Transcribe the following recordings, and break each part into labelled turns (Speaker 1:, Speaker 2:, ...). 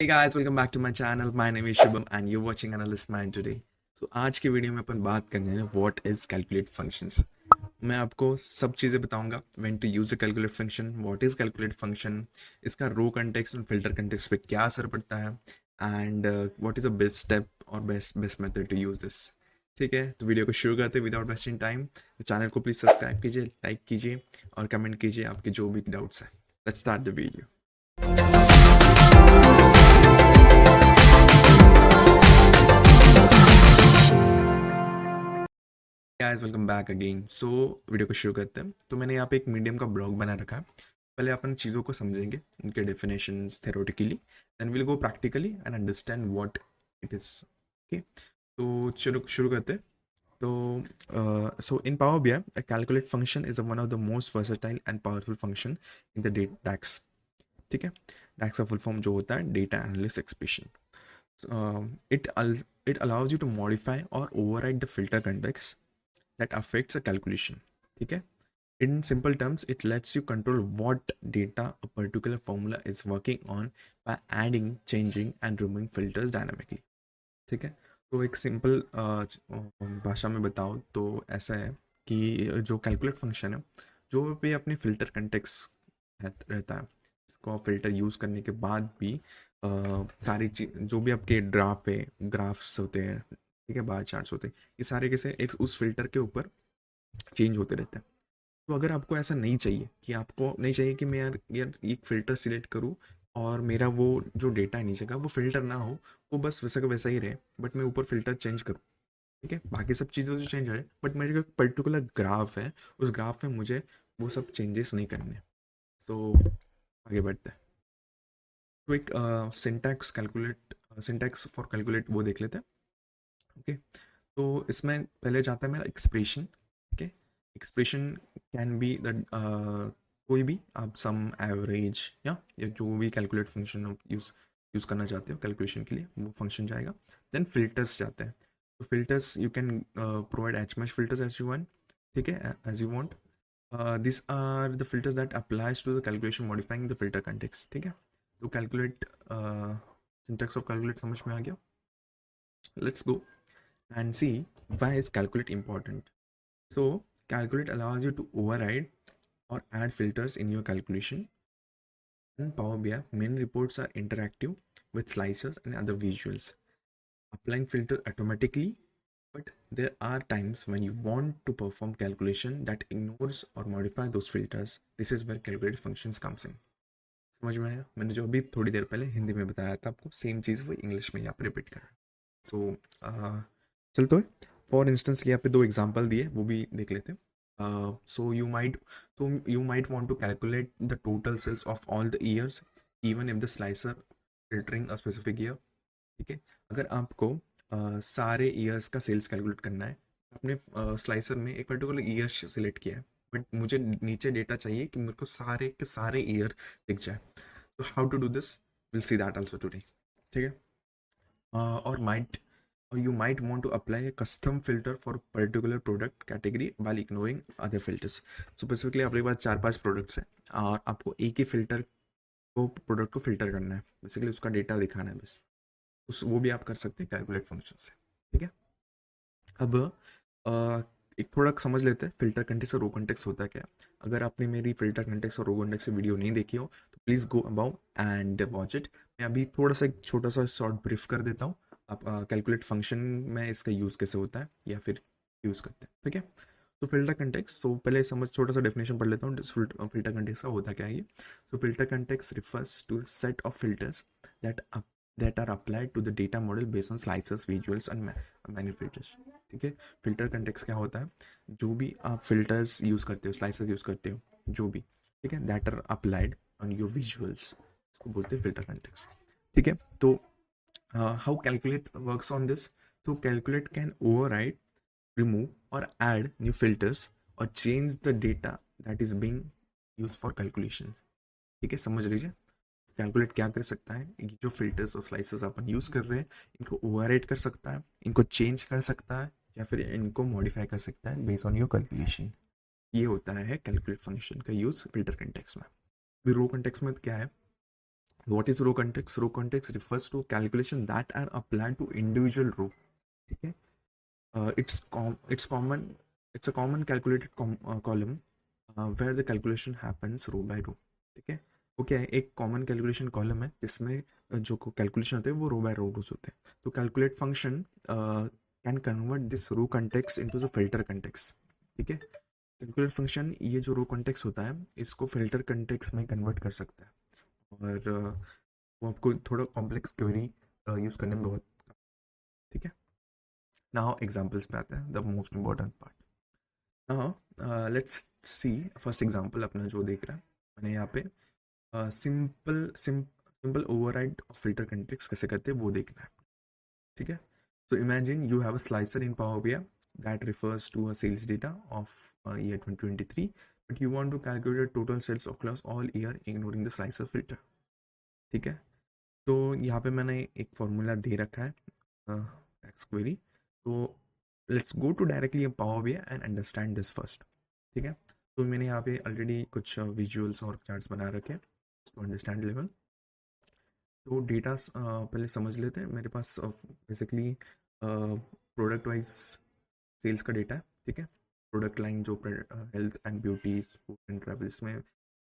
Speaker 1: Hey guys, welcome back to my channel. My name is Shubham and you're watching Analyst Mind today. So आज की video में अपन बात करने हैं what is calculate functions. मैं आपको सब चीज़ें बताऊंगा when to use a calculate function, what is calculate function, इसका रो कंटेक्स्ट और फिल्टर कंटेक्स्ट पे क्या असर पड़ता है and what is a best step और best best method to use this. ठीक है, तो वीडियो को शुरू करते हैं विदाउट वेस्टिंग टाइम। तो चैनल को प्लीज़ सब्सक्राइब कीजिए, लाइक कीजिए और कमेंट कीजिए आपके जो भी डाउट्स हैं। Let's start the video. Guys welcome back again. So video को शुरू करते हैं। तो मैंने यहाँ पे एक मीडियम का ब्लॉग बना रखा है। पहले अपन चीज़ों को समझेंगे, उनके definitions theoretically, then will go practically and understand what it is. Okay, तो शुरू शुरू करते हैं। तो so in power BI a calculate function is one of the most versatile and powerful function in the DAX। ठीक है, DAX का full form जो होता है data analyst expression. It it allows you to modify or override the filter context that affects a calculation. ठीक है, in simple terms it lets you control what data a particular formula is working on by adding, changing and removing filters dynamically। ठीक है, तो एक simple भाषा में बताओ तो ऐसा है कि जो कैलकुलेट फंक्शन है, जो भी अपने फिल्टर कंटेक्स रहता है, इसको फिल्टर यूज़ करने के बाद भी सारी चीज जो भी आपके ड्राफ है, ग्राफ्स होते हैं, ठीक है, बार चार्ट्स होते हैं, ये सारे कैसे एक उस फिल्टर के ऊपर चेंज होते रहते हैं। तो अगर आपको ऐसा नहीं चाहिए कि आपको नहीं चाहिए कि मैं यार एक फ़िल्टर सिलेक्ट करूँ और मेरा वो जो डेटा है नीचे का वो फ़िल्टर ना हो, वो बस वैसा का वैसा ही रहे, बट मैं ऊपर फ़िल्टर चेंज करूँ। ठीक है, बाकी सब चीज़ें तो चेंज हो रहे, बट मेरे जो पर्टिकुलर ग्राफ है, उस ग्राफ में मुझे वो सब चेंजेस नहीं करने। सो आगे बढ़ते हैं। तो एक सिंटैक्स फॉर कैलकुलेट वो देख लेते हैं। ओके, तो इसमें पहले जाता है मेरा एक्सप्रेशन। ठीक है, एक्सप्रेशन कैन बी द कोई भी आप सम एवरेज या जो भी कैलकुलेट फंक्शन आप यूज़ करना चाहते हो कैलकुलेशन के लिए, वो फंक्शन जाएगा। देन फिल्टर्स जाते हैं। तो filters you can provide as much filters as you want. ठीक है, as you want. This are the filters that applies to the calculation modifying the filter context. ठीक है, तो कैलकुलेट सिंटैक्स ऑफ कैलकुलेट समझ में आ गया। Let's go and see why is calculate important. So calculate allows you to override or add filters in your calculation. In Power BI, many reports are interactive with slicers and other visuals. Applying filter automatically, but there are times when you want to perform calculation that ignores or modify those filters. This is where calculate functions comes in. समझ में आया? मैंने जो अभी थोड़ी देर पहले हिंदी में बताया था आपको, सेम चीज़ वो इंग्लिश में यहाँ पर रिपीट कर रहा है। सो चल तो फॉर इंस्टेंस यहाँ पे दो एग्जांपल दिए, वो भी देख लेते हैं। So you might want to calculate the total sales of all the years even if the slicer filtering a specific year. ठीक है, अगर आपको सारे ईयर्स का सेल्स कैलकुलेट करना है, आपने स्लाइसर में एक पर्टिकुलर ईयर सिलेक्ट किया है, बट मुझे नीचे डेटा चाहिए कि मेरे को सारे के सारे ईयर दिख जाए। तो how to do this, will see that also today. ठीक है, or might or you might want to apply a custom filter for a particular product category while ignoring other filters। so basically आपके पास 4-5 products हैं और आपको एक ही filter को product को filter करना है, बेसिकली उसका डेटा दिखाना है बस। वो भी आप कर सकते हैं कैलकुलेट फंक्शन से। ठीक है, अब एक थोड़ा समझ लेते हैं फिल्टर कंटेक्स और रो कंटेक्स होता है क्या। अगर आपने मेरी फिल्टर कंटेक्स और रो कंटेक्स से वीडियो नहीं देखी हो तो please go about and watch it. मैं अभी थोड़ा सा एक छोटा सा शॉर्ट ब्रीफ कर देता हूँ। आप कैलकुलेट फंक्शन में इसका यूज़ कैसे होता है या फिर यूज़ करते हैं। ठीक है, तो फिल्टर कंटेक्स, तो पहले समझ छोटा सा डेफिनेशन पढ़ लेता हूँ फिल्टर कंटेक्स का होता क्या है ये। तो filter context refers to set of filters that that are applied to the data model based on slices, visuals and manipulatives। ठीक है, फिल्टर कंटेक्स क्या होता है, जो भी आप फिल्टर्स यूज़ करते हो, स्लाइसेस यूज़ करते हो, जो भी, ठीक है, that are applied on your visuals, इसको बोलते हैं फिल्टर कंटेक्स। ठीक है, तो how calculate works on this. तो calculate can override, remove or add new filters or change the data that is being used for calculation। ठीक है, समझ लीजिए, कैलकुलेट क्या कर सकता है, ये जो फिल्टर्स और स्लाइसेस अपन यूज़ कर रहे हैं, इनको ओवरराइड कर सकता है, इनको चेंज कर सकता है या फिर इनको मॉडिफाई कर सकता है बेस्ड ऑन योर कैलकुलेशन। ये होता है कैलकुलेट फंक्शन का यूज़ फिल्टर कंटेक्स में। फिर रो कंटेक्स में क्या है, What is row context? Row context refers to calculation that are applied to individual row. Okay, it's a common calculated column where the calculation happens row by row. ठीक है, वो क्या है, एक कॉमन कैलकुलेशन कॉलम है जिसमें जो calculation होते हैं वो रो बाय रोज होते हैं. तो calculate function can convert this row context into the filter context. ठीक है, कैलकुलेट फंक्शन ये जो रो कंटेक्स होता है इसको फिल्टर कंटेक्स में कन्वर्ट कर सकता है, और वो आपको थोड़ा कॉम्प्लेक्स क्वेरी यूज़ करने में बहुत. ठीक है, नाउ एग्जांपल्स पे आते हैं, the most important part. Now let's see first example अपना जो देख रहा है मैंने यहाँ पे. Simple override of filter context कैसे करते हैं वो देखना है. ठीक है, so imagine you have a slicer in Power BI that refers to a sales data of year 2023, but you want to calculate total sales across all year ignoring the slicer filter. ठीक है, तो यहाँ पे मैंने एक formula दे रखा है टैक्स क्वेरी. तो let's go to directly power BI and understand this first. ठीक है, तो मैंने यहाँ पे ऑलरेडी कुछ विजुअल्स और चार्ट्स बना रखे हैं टू अंडरस्टैंड लेवल. तो डेटा पहले समझ लेते हैं. मेरे पास बेसिकली प्रोडक्ट वाइज सेल्स का डेटा है. ठीक है, प्रोडक्ट लाइन जो health and beauty sport and travel, इसमें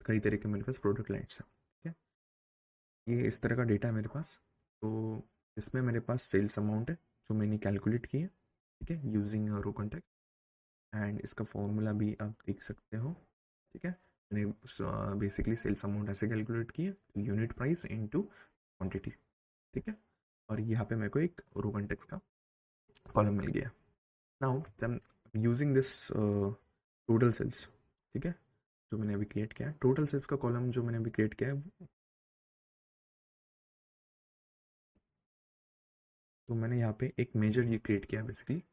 Speaker 1: कई तरह के मेरे पास प्रोडक्ट लाइन्स हैं. ठीक है, ये इस तरह का डेटा है मेरे पास. तो इसमें मेरे पास सेल्स अमाउंट है जो मैंने कैलकुलेट की है. ठीक है, यूजिंग रो कॉन्टेक्ट, एंड इसका फॉर्मूला भी आप देख सकते हो. ठीक है, मैंने बेसिकली सेल्स अमाउंट ऐसे कैलकुलेट की है, यूनिट प्राइस इनटू क्वांटिटी. ठीक है, और यहाँ पे मेरे को एक रो कॉन्टेक्स्ट का कॉलम मिल गया. Now then using this total sales. ठीक है, जो मैंने अभी क्रिएट किया है टोटल सेल्स का कॉलम जो मैंने अभी क्रिएट किया है, तो मैंने यहाँ पे एक मेजर ये क्रिएट किया है बेसिकली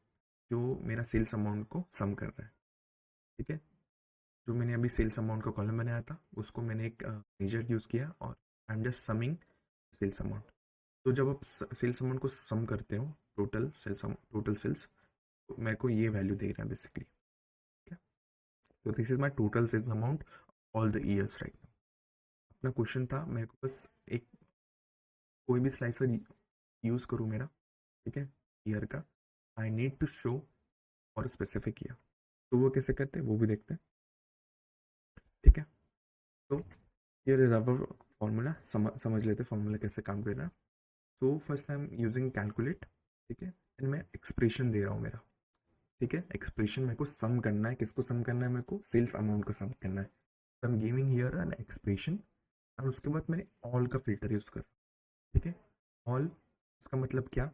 Speaker 1: जो मेरा सेल्स अमाउंट को सम कर रहा है. ठीक है, जो मैंने अभी सेल्स अमाउंट का कॉलम बनाया था उसको मैंने एक मेजर यूज़ किया और I am just summing sales amount. तो जब आप सेल्स अमाउंट को सम करते हो टोटल सेल्स, तो मेरे को ये वैल्यू दे रहा है बेसिकली. ठीक है, तो this is my total sales amount all the years right now. अपना क्वेश्चन था मेरे को बस एक कोई भी स्लाइसर यूज़ करूँ मेरा. ठीक है, ईयर का आई नीड टू शो और स्पेसिफिक ईयर. तो वो कैसे करते हैं वो भी देखते हैं. ठीक है, तो हियर इज अवर फॉर्मूला. समझ लेते फॉर्मूला कैसे काम कर रहा है. So first I am using calculate. ठीक है, एंड मैं एक्सप्रेशन दे रहा हूँ मेरा. ठीक है, एक्सप्रेशन मेरे को सम करना है. किसको सम करना है? मेरे को सेल्स अमाउंट को सम करना है. तो I am giving here an expression, और उसके बाद मैंने ऑल का फिल्टर यूज़ कर. ठीक है, ऑल इसका मतलब क्या,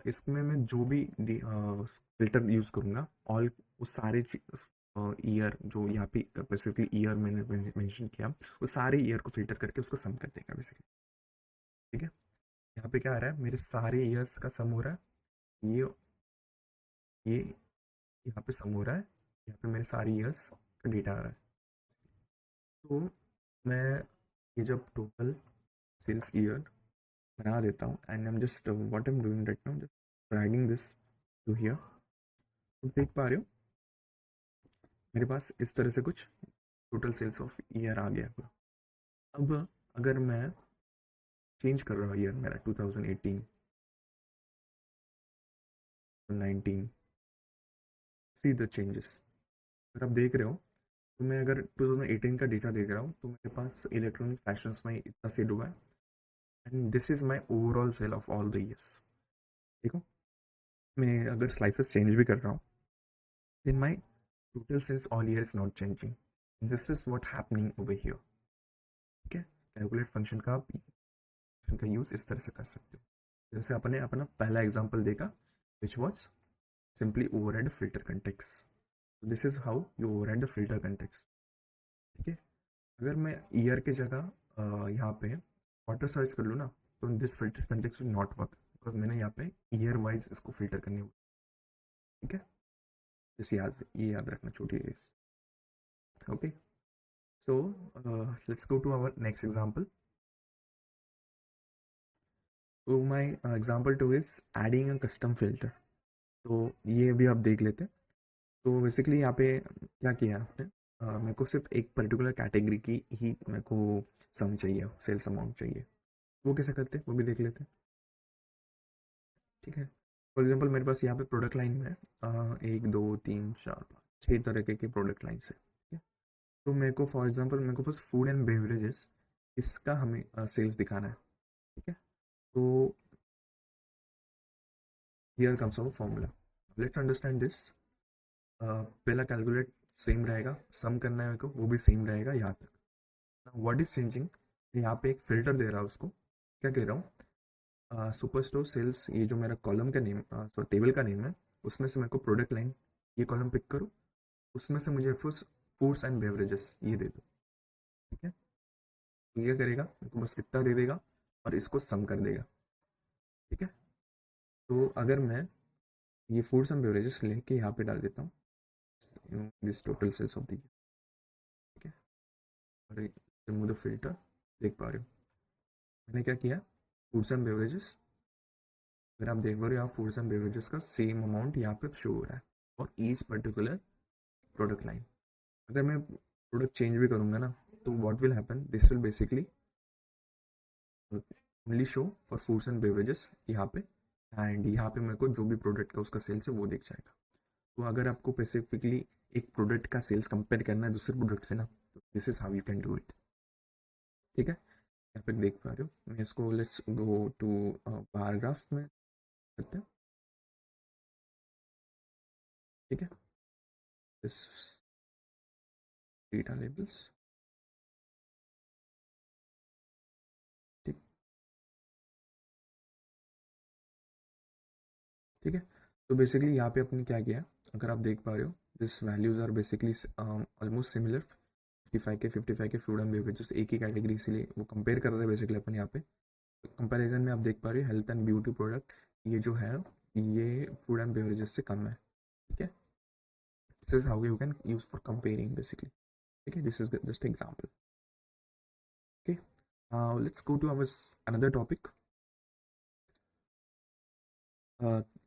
Speaker 1: इसमें मैं जो भी फिल्टर यूज़ करूँगा ऑल, वो सारे ईयर जो यहाँ पे स्पेसिफिकली ईयर मैंने मेंशन किया, वो सारे ईयर को फिल्टर करके उसको सम कर देगा बेसिकली. ठीक है, यहाँ पे क्या आ रहा है, मेरे सारे ईयर्स का सम हो रहा है. ये यहाँ पे सम हो रहा है. यहाँ पे मेरे सारे ईयर्स का डेटा आ रहा है. तो मैं ये जब टोटल सेल्स ईयर बना देता हूँ and I am just what I am doing right now, just dragging this to here. तुम देख पा रहे हो मेरे पास इस तरह से कुछ टोटल सेल्स ऑफ ईयर आ गया पूरा. अब अगर मैं चेंज कर रहा हूँ ईयर मेरा 2018 to 19, सी द चेंजेस. अगर आप देख रहे हो तो मैं अगर 2018 का डेटा देख रहा हूँ तो मेरे पास इलेक्ट्रॉनिक फैशंस में इतना सेल हुआ है, and this is my overall sale of all the years. देखो, मैं अगर स्लाइसेस चेंज भी कर रहा हूँ then my total sales all year is not changing. This is what happening over here. ठीक है, कैलकुलेट फंक्शन का यूज इस तरह से कर सकते हो जैसे अपने अपना पहला एग्जांपल देखा which was simply override filter context. So this is how you override the filter context. ठीक है, अगर मैं ईयर के जगह यहाँ पे क्वार्टर सर्च कर लूँ ना, तो this filter context will not work because मैंने यहाँ पे ईयर वाइज इसको फिल्टर करने हुआ. ठीक है, जैसे ये याद रखना छोटी है. Okay, so let's go to our next example. So my example 2 is adding a custom filter. तो ये भी आप देख लेते हैं. तो बेसिकली यहाँ पे क्या किया आपने, मेरे को सिर्फ एक पर्टिकुलर कैटेगरी की ही मेरे को सम चाहिए, सेल्स अमाउंट चाहिए। वो कैसे करते हैं वो भी देख लेते हैं, ठीक है। फॉर एग्जांपल मेरे पास यहाँ पे प्रोडक्ट लाइन में 1 2 3 4 5 6 तरह के प्रोडक्ट लाइन है, ठीक है। तो मेरे को फॉर एग्जांपल मेरे को बस फूड एंड बेवरेजेस इसका हमें सेल्स दिखाना है, ठीक है। तो here comes our formula, let's understand this. पहला कैलकुलेट सेम रहेगा, सम करना है मेरे को वो भी सेम रहेगा यहाँ तक। व्हाट इज चेंजिंग, यहाँ पे एक फिल्टर दे रहा है उसको, क्या कह रहा हूँ, सुपर स्टोर सेल्स, ये जो मेरा कॉलम का नेम टेबल का नेम है, उसमें से मेरे को प्रोडक्ट लाइन ये कॉलम पिक करो, उसमें से मुझे फूड्स एंड बेवरेजेस ये दे दो, ठीक है। तो ये करेगा मेरे को बस इतना दे देगा और इसको सम कर देगा, ठीक है। तो अगर मैं ये फूड्स एंड बेवरेजेस लेके यहाँ पे डाल देता हूँ this total sales of the, ठीक है। और रिमूव द फिल्टर, देख पा रहे हो मैंने क्या किया, फूड्स एंड बेवरेजेस, अगर आप देख पा रहे हो यहाँ फूड्स एंड बेवरेजेस का सेम अमाउंट यहाँ पे शो हो रहा है और ईच पर्टिकुलर प्रोडक्ट लाइन। अगर मैं प्रोडक्ट चेंज भी करूँगा ना, तो what will happen, this will basically only show for foods and beverages यहाँ पे, एंड यहाँ पे मेरे को जो भी प्रोडक्ट का उसका सेल्स है वो दिख जाएगा। तो अगर आपको स्पेसिफिकली एक प्रोडक्ट का सेल्स कंपेयर करना है दूसरे प्रोडक्ट से ना, तो this is how you can do it, ठीक है। यहाँ पे देख पा रहे हो, मैं इसको लेट्स गो टू पैराग्राफ में करते हैं, ठीक है। दिस डेटा लेबल्स, ठीक, ठीक है। तो बेसिकली यहाँ पे अपने क्या किया, अगर आप देख पा रहे हो this values are basically almost similar, 55 के फूड एंड बेवरेजेस एक ही कैटेगरी, इसीलिए वो कंपेयर कर रहे हैं बेसिकली अपन यहाँ पे। कंपैरिजन में आप देख पा रहे हो हेल्थ एंड ब्यूटी प्रोडक्ट ये जो है ये फूड एंड बेवरेजेस से कम है, ठीक है। This is how you can use for comparing basically, ठीक है। This is just example, okay. Let's go to our another topic,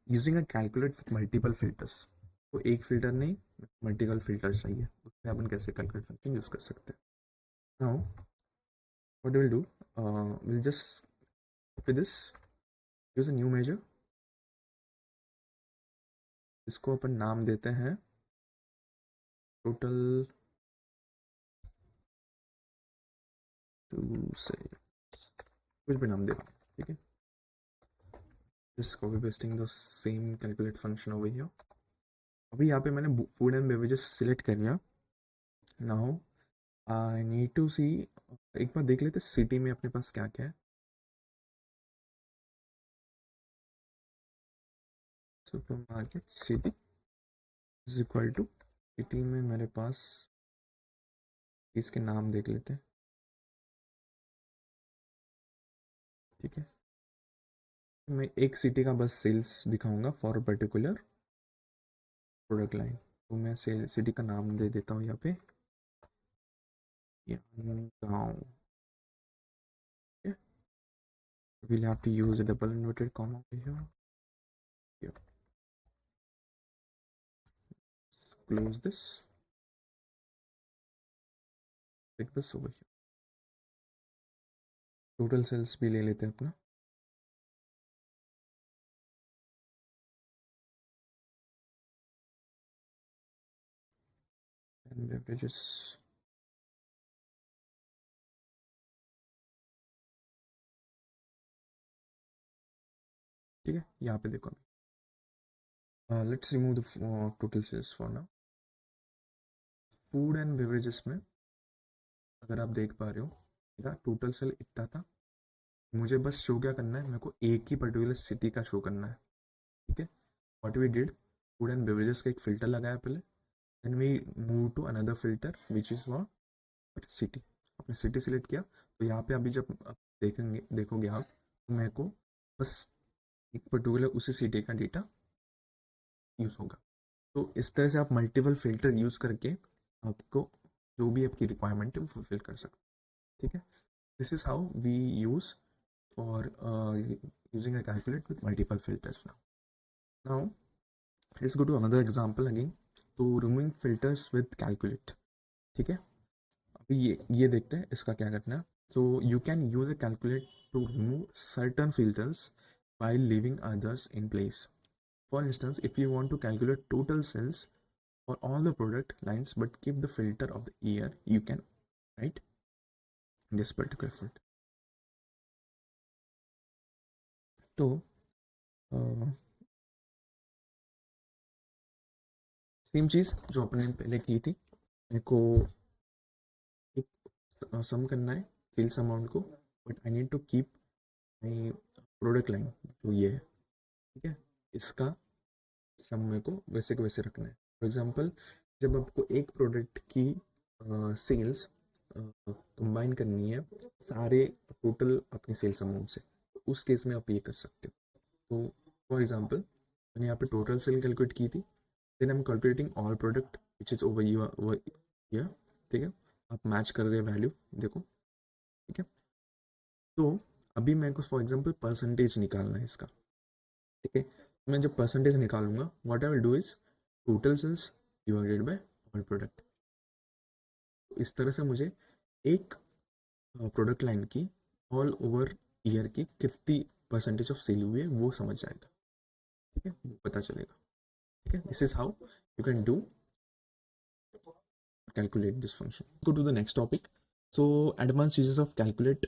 Speaker 1: using a calculate with multiple filters. तो एक फिल्टर नहीं, मल्टीपल फिल्टर्स चाहिए, उसमें अपन कैसे कैलकुलेट फंक्शन यूज कर सकते हैं। Now what will do, will just copy this, use a new measure, इसको अपन नाम देते हैं टोटल टू से, कुछ भी नाम दे रहा हूँ, ठीक है। just copy pasting the same calculate function over here। अभी यहाँ पे मैंने फूड एंड बेवरेजेस सिलेक्ट कर लिया। नाउ आई नीड टू सी, एक बार देख लेते सिटी में अपने पास क्या क्या है। Supermarket city is equal to, city में मेरे पास इसके नाम देख लेते हैं, ठीक है। मैं एक सिटी का बस सेल्स दिखाऊंगा फॉर पर्टिकुलर प्रोडक्ट लाइन, तो मैं सेल सिटी का नाम दे देता हूँ यहाँ पे गाँव, we'll have to use a double inverted comma over here, here. Close this, take this over here, total sales भी ले लेते हैं अपना, and beverages, ठीक है। यहाँ पे देखो let's remove the total sales for now. Food and beverages में अगर आप देख पा रहे हो मेरा टोटल सेल इतना था, मुझे बस शो क्या करना है, मेरे को एक ही पर्टिकुलर सिटी का शो करना है, ठीक है। What we did, food and beverages का एक फिल्टर लगाया पहले, then we move to another filter which is what city, आपने सिटी सिलेक्ट किया। तो यहाँ पे अभी जब आप देखेंगे देखोगे आप, तो मेरे को बस एक पर्टिकुलर उसी सिटी का डेटा यूज होगा। तो इस तरह से आप मल्टीपल फिल्टर यूज करके आपको जो भी आपकी रिक्वायरमेंट है वो फुलफिल कर सकते हैं, ठीक है। This is how we use for using a calculate with multiple filters now let's go to another example again, to removing filters with calculate, ठीक है, अभी ये देखते हैं इसका क्या करना है. So you can use a calculate to remove certain filters while leaving others in place. For instance, if you want to calculate total sales for all the product lines but keep the filter of the year, you can write this particular filter. तो same चीज जो अपने पहले की थी, मेरे को एक सम करना है सेल्स अमाउंट को, but I need to keep my product line जो ये है. ठीक है, इसका सम मेरे को वैसे को वैसे रखना है. फॉर एग्जांपल, जब आपको एक प्रोडक्ट की सेल्स कंबाइन करनी है सारे टोटल अपनी सेल्स अमाउंट से, तो उस केस में आप ये कर सकते हो. तो फॉर एग्जांपल, मैंने यहाँ पे टोटल सेल कैलकुलेट की थी, then I am calculating all product which is over year. ठीक है, आप मैच कर रहे हैं वैल्यू, देखो. ठीक है, तो अभी मेरे को फॉर एग्जांपल परसेंटेज निकालना है इसका. ठीक है, मैं जब परसेंटेज निकालूंगा, what I will do is total sales divided by all product. इस तरह से मुझे एक प्रोडक्ट लाइन की ऑल ओवर ईयर की कितनी परसेंटेज ऑफ सेल हुई है वो समझ जाएगा. ठीक है, वो पता चलेगा. ठीक है, this is how you can do calculate this function. Go to the next topic. So advanced uses of calculate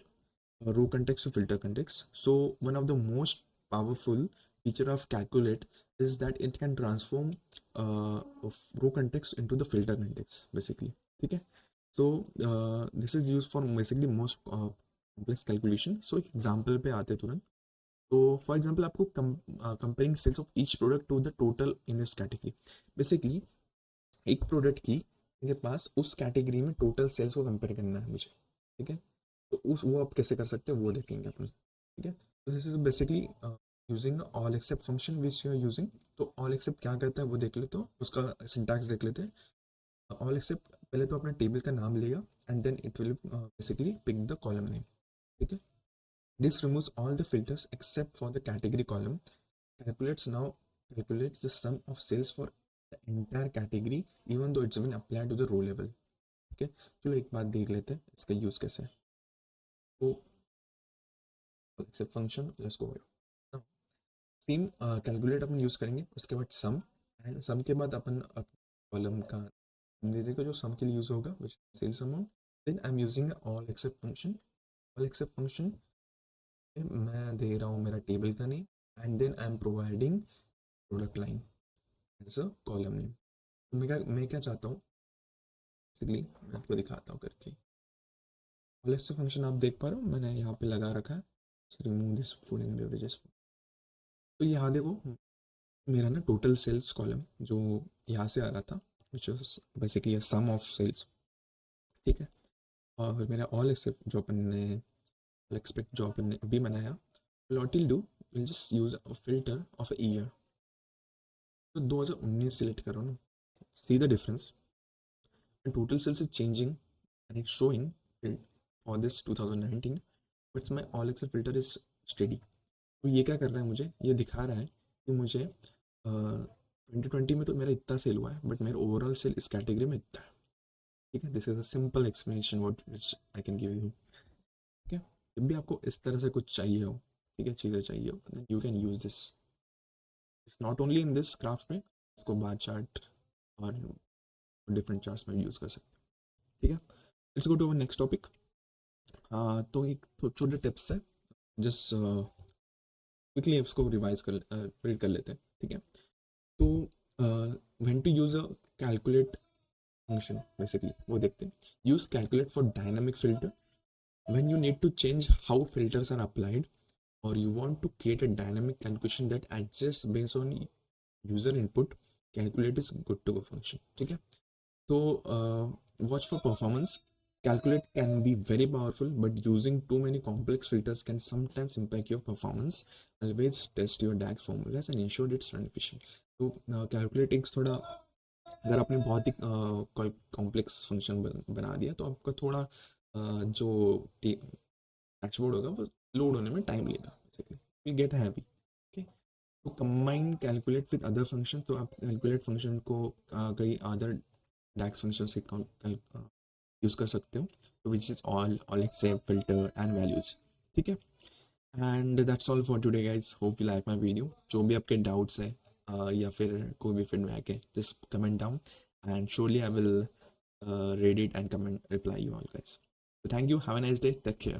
Speaker 1: row context to filter context. So one of the most powerful feature of calculate is that it can transform of row context into the filter context basically. Okay, so this is used for basically most complex calculation. So example पे आते तुरंत. तो for example आपको comparing sales of each product to the total in this category. Basically एक product की मेरे पास उस category में टोटल सेल्स को कंपेयर करना है मुझे. ठीक है, तो उस वो आप कैसे कर सकते हैं वो देखेंगे अपन. ठीक है, तो this is basically using all except function which you are using. तो ऑल एक्सेप्ट क्या कहता है वो देख लेते हो, उसका सिंटैक्स देख लेते हैं. ऑल एक्सेप्ट पहले तो अपने टेबल का नाम लेगा and then it will basically pick the column name. ठीक है, this removes all the filters except for the category column. Calculates the sum of sales for the entire category even though it's been applied to the row level. ठीक है, चलो एक बात देख लेते हैं इसका यूज कैसे है. तो except function, let's go. Same calculate अपन यूज करेंगे, उसके बाद सम, एंड सम के बाद अपन कॉलम का दे देगा जो सम के लिए यूज होगा which sales amount. Then I am using all except function. All except function मैं दे रहा हूँ मेरा टेबल का name and then I am providing product line as a column name. मैं क्या चाहता हूँ बेसिकली मैं आपको दिखाता हूँ करके. ऑल एक्सेप्ट फंक्शन आप देख पा रहे हो मैंने यहाँ पे लगा रखा है, remove this food and beverages. तो यहाँ देखो मेरा ना टोटल सेल्स कॉलम जो यहाँ से आ रहा था which was basically sum of sales. ठीक है, और मेरा ऑल एक्सेप्ट जो अपन ने ऑल एक्सपेक्ट जो अपन ने अभी बनाया, what will do, will just use a filter of a year. तो 2019 सिलेक्ट करो ना, see the difference. and total sales is changing and it's showing for this 2019, but my all excel filter is steady. तो ये क्या कर रहा है, मुझे ये दिखा रहा है कि मुझे 2020 में तो मेरा इतना सेल हुआ है बट मेरा ओवरऑल सेल इस कैटेगरी में इतना है. ठीक है, this is a simple explanation what which I can give you. ठीक है, जब भी आपको इस तरह से कुछ चाहिए हो, ठीक है, चीज़ें चाहिए हो, then you can use this. It's not only in this craft में, इसको बार चार्ट और डिफरेंट चार्ट्स में यूज़ कर सकते हैं. ठीक है, let's go to our next topic. तो एक छोटे टिप्स है, जस्ट क्विकली इसको रिवाइज कर रीड कर लेते हैं. ठीक है, तो when to use a calculate function basically वो देखते हैं. Use calculate for dynamic filter when you need to change how filters are applied or you want to create a dynamic calculation that adjusts based on user input. Calculate is good to go function. ठीक है, तो watch for performance. Calculate can be very powerful, but using too many complex filters can sometimes impact your performance. Always test your DAX formulas and ensure it's run efficient. तो calculating थोड़ा अगर आपने बहुत ही complex function बना दिया तो आपका थोड़ा जो डैशबोर्ड होगा वो लोड होने में टाइम लेगा, बेसिकली गेट हैवी. ओके, तो combine calculate with other function. तो आप कैलकुलेट फंक्शन को कई अदर डैक्स फंक्शन से यूज़ कर सकते हो, तो which is all except filter and values, ठीक है। And that's all for today guys, hope you like my video. जो भी आपके डाउट्स है या फिर कोई भी फीडबैक है, just comment down and surely I will read it and comment reply you all guys. So thank you, have a nice day, take care.